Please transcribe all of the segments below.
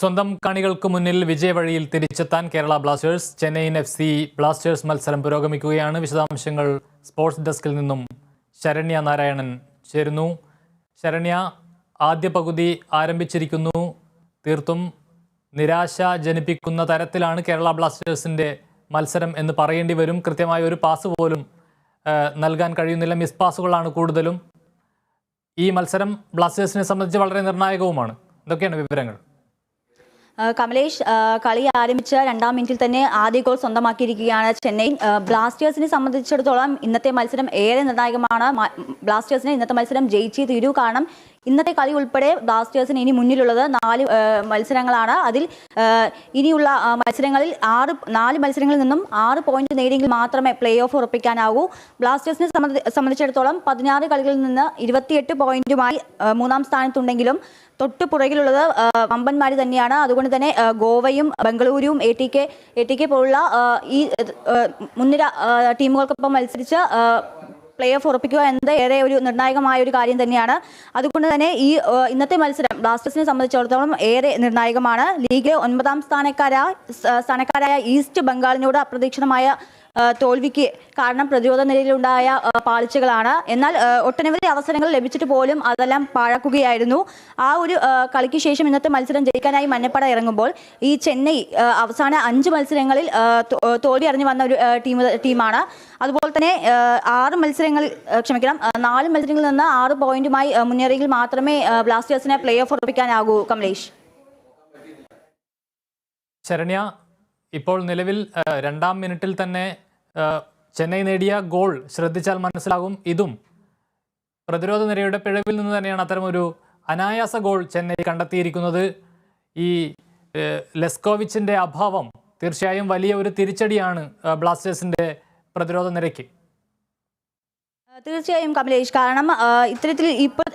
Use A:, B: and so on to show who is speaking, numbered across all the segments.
A: സ്വന്തം കാണികൾക്ക് മുന്നിൽ വിജയവഴിയിൽ തിരിച്ചെത്താൻ Kerala Blasters Chennaiyin FC Blasters മത്സരം പുരോഗമിക്കുകയാണ്. വിശദാംശങ്ങൾ സ്പോർട്സ് ഡെസ്കിൽ നിന്നും ശരണ്യ നാരായണൻ ചേരുന്നു. ശരണ്യ, ആദ്യ പകുതി ആരംഭിച്ചിരിക്കുന്നു. തീർത്തും നിരാശ ജനിപ്പിക്കുന്ന തരത്തിലാണ് കേരള ബ്ലാസ്റ്റേഴ്സിന്റെ മത്സരം എന്ന് പറയേണ്ടി വരും. കൃത്യമായ ഒരു പാസ് പോലും നൽകാൻ കഴിയുന്നില്ല. മിസ് പാസുകളാണ് കൂടുതലും. ഈ മത്സരം ബ്ലാസ്റ്റേഴ്സിനെ സംബന്ധിച്ച് വളരെ നിർണായകവുമാണ്. എന്തൊക്കെയാണ് വിവരങ്ങൾ?
B: കമലേഷ്, കളി ആരംഭിച്ച 2-ാം മിനിറ്റിൽ തന്നെ ആദ്യ ഗോൾ സ്വന്തമാക്കിയിരിക്കുകയാണ് ചെന്നൈ. ബ്ലാസ്റ്റേഴ്സിനെ സംബന്ധിച്ചിടത്തോളം ഇന്നത്തെ മത്സരം ഏറെ നിർണായകമാണ്. ബ്ലാസ്റ്റേഴ്സിനെ ഇന്നത്തെ മത്സരം ജയിച്ചേ തീരൂ. കാരണം ഇന്നത്തെ കളി ഉൾപ്പെടെ ബ്ലാസ്റ്റേഴ്സിന് ഇനി മുന്നിലുള്ളത് 4 മത്സരങ്ങളാണ്. അതിൽ ഇനിയുള്ള മത്സരങ്ങളിൽ 4 മത്സരങ്ങളിൽ നിന്നും 6 പോയിന്റ് നേടിയെങ്കിൽ മാത്രമേ പ്ലേ ഓഫ് ഉറപ്പിക്കാനാവൂ. ബ്ലാസ്റ്റേഴ്സിനെ സംബന്ധിച്ചിടത്തോളം 16 കളികളിൽ നിന്ന് 28 പോയിന്റുമായി 3-ാം സ്ഥാനത്തുണ്ടെങ്കിലും തൊട്ടു പുറകിലുള്ളത് വമ്പന്മാർ തന്നെയാണ്. അതുകൊണ്ട് തന്നെ ഗോവയും ബംഗളൂരുവും ATK പോലുള്ള ഈ മുൻനിര ടീമുകൾക്കൊപ്പം മത്സരിച്ച് പ്ലേ ഓഫ് ഉറപ്പിക്കുക എന്നത് ഏറെ ഒരു നിർണായകമായ ഒരു കാര്യം തന്നെയാണ്. അതുകൊണ്ട് തന്നെ ഈ ഇന്നത്തെ മത്സരം ബ്ലാസ്റ്റേഴ്സിനെ സംബന്ധിച്ചിടത്തോളം ഏറെ നിർണായകമാണ്. ലീഗിലെ 9-ാം സ്ഥാനക്കാരായ ഈസ്റ്റ് ബംഗാളിനോട് അപ്രതീക്ഷിതമായ തോൽവിക്ക് കാരണം പ്രതിരോധ നിലയിലുണ്ടായ പാളിച്ചകളാണ്. എന്നാൽ ഒട്ടനവധി അവസരങ്ങൾ ലഭിച്ചിട്ട് പോലും അതെല്ലാം പാഴാക്കുകയായിരുന്നു. ആ ഒരു കളിക്ക് ശേഷം ഇന്നത്തെ മത്സരം ജയിക്കാനായി മഞ്ഞപ്പട ഇറങ്ങുമ്പോൾ ഈ ചെന്നൈ അവസാന 5 മത്സരങ്ങളിൽ തോൽവി അറിഞ്ഞു വന്ന ഒരു ടീമാണ്. അതുപോലെ തന്നെ 4 മത്സരങ്ങളിൽ നിന്ന് 6 പോയിന്റുമായി മുന്നേറിയെങ്കിൽ മാത്രമേ ബ്ലാസ്റ്റേഴ്സിനെ പ്ലേ ഓഫ് ഉറപ്പിക്കാനാകൂ. കമലേഷ്.
A: ശരണ്യ, ഇപ്പോൾ നിലവിൽ 2-ാം മിനിറ്റിൽ തന്നെ ചെന്നൈ നേടിയ ഗോൾ ശ്രദ്ധിച്ചാൽ മനസ്സിലാകും. ഇതും പ്രതിരോധ നിരയുടെ പിഴവിൽ നിന്ന് തന്നെയാണ് അത്തരമൊരു അനായാസ ഗോൾ ചെന്നൈ കണ്ടെത്തിയിരിക്കുന്നത്. ഈ ലെസ്കോവിച്ചിന്റെ അഭാവം തീർച്ചയായും വലിയ ഒരു തിരിച്ചടിയാണ് ബ്ലാസ്റ്റേഴ്സിന്റെ പ്രതിരോധ നിരയ്ക്ക്.
B: തീർച്ചയായും കമലേഷ്, കാരണം ഇത്തരത്തിൽ ഇപ്പോൾ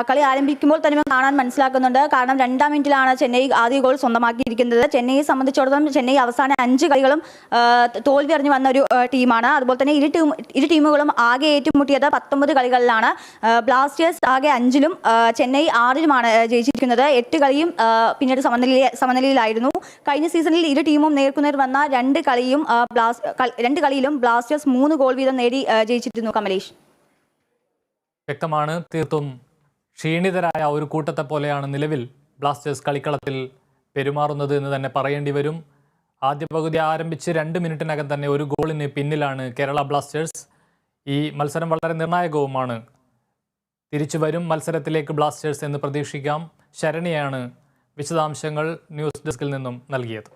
B: കളി ആരംഭിക്കുമ്പോൾ തന്നെ കാണാൻ മനസ്സിലാക്കുന്നുണ്ട്. കാരണം 2-ാം മിനിറ്റിലാണ് ചെന്നൈ ആദ്യ ഗോൾ സ്വന്തമാക്കിയിരിക്കുന്നത്. ചെന്നൈയെ സംബന്ധിച്ചിടത്തോളം ചെന്നൈ അവസാന 5 കളികളും തോൽവി അറിഞ്ഞു വന്ന ഒരു ടീമാണ്. അതുപോലെ തന്നെ ഇരു ടീമുകളും ആകെ ഏറ്റുമുട്ടിയത് 19 കളികളിലാണ്. ബ്ലാസ്റ്റേഴ്സ് ആകെ 5-ലും ചെന്നൈ 6-ലുമാണ് ജയിച്ചിരിക്കുന്നത്. 8 കളിയും പിന്നീട് സമനിലയിലായിരുന്നു. കഴിഞ്ഞ സീസണിൽ ഇരു ടീമും നേർക്കുനേർ വന്ന 2 കളിയിലും ബ്ലാസ്റ്റേഴ്സ് 3 ഗോൾ വീതം നേടി ജയിച്ചിരുന്നു. കമലേഷ്,
A: വ്യക്തമാണ്. തീർത്തും ക്ഷീണിതരായ ഒരു കൂട്ടത്തെ പോലെയാണ് നിലവിൽ ബ്ലാസ്റ്റേഴ്സ് കളിക്കളത്തിൽ പെരുമാറുന്നത് എന്ന് തന്നെ പറയേണ്ടി വരും. ആദ്യ പകുതി ആരംഭിച്ച് 2 മിനിറ്റിനകം തന്നെ ഒരു ഗോളിന് പിന്നിലാണ് കേരള ബ്ലാസ്റ്റേഴ്സ്. ഈ മത്സരം വളരെ നിർണായകവുമാണ്. തിരിച്ചു വരും മത്സരത്തിലേക്ക് ബ്ലാസ്റ്റേഴ്സ് എന്ന് പ്രതീക്ഷിക്കാം. ശരണ്യയാണ് വിശദാംശങ്ങൾ ന്യൂസ് ഡെസ്കിൽ നിന്നും നൽകിയത്.